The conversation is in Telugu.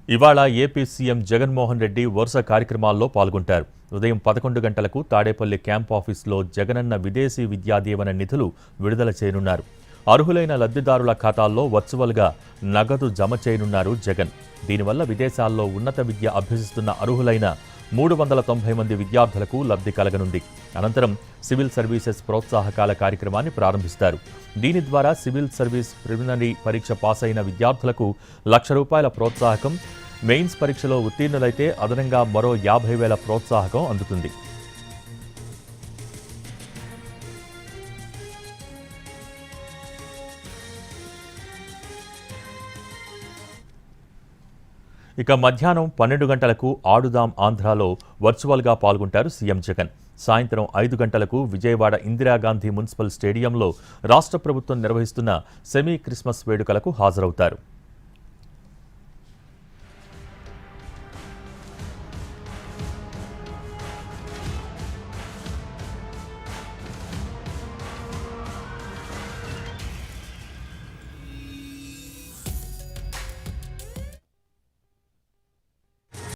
ఇవాళ ఏపీ సీఎం జగన్మోహన్ రెడ్డి వరుస కార్యక్రమాల్లో పాల్గొంటారు. ఉదయం 11 గంటలకు తాడేపల్లి క్యాంప్ ఆఫీసులో జగనన్న విదేశీ విద్యా దీవెన నిధులు విడుదల చేయనున్నారు. అర్హులైన లబ్ధిదారుల ఖాతాల్లో వర్చువల్గా నగదు జమ చేయనున్నారు జగన్. దీనివల్ల విదేశాల్లో ఉన్నత విద్య అభ్యసిస్తున్న అర్హులైన 390 మంది విద్యార్థులకు లబ్ధి కలగనుంది. అనంతరం సివిల్ సర్వీసెస్ ప్రోత్సాహకాల కార్యక్రమాన్ని ప్రారంభిస్తారు. దీని ద్వారా సివిల్ సర్వీస్ ప్రిలిమినరీ పరీక్ష పాస్ అయిన విద్యార్థులకు ₹1,00,000 ప్రోత్సాహకం, మెయిన్స్ పరీక్షలో ఉత్తీర్ణులైతే అదనంగా మరో 50,000 ప్రోత్సాహకం అందుతుంది. ఇక మధ్యాహ్నం 12 గంటలకు ఆడుదాం ఆంధ్రాలో వర్చువల్గా పాల్గొంటారు సీఎం జగన్. సాయంత్రం 5 గంటలకు విజయవాడ ఇందిరాగాంధీ మున్సిపల్ స్టేడియంలో రాష్ట్ర ప్రభుత్వం నిర్వహిస్తున్న సెమీ క్రిస్మస్ వేడుకలకు హాజరవుతారు.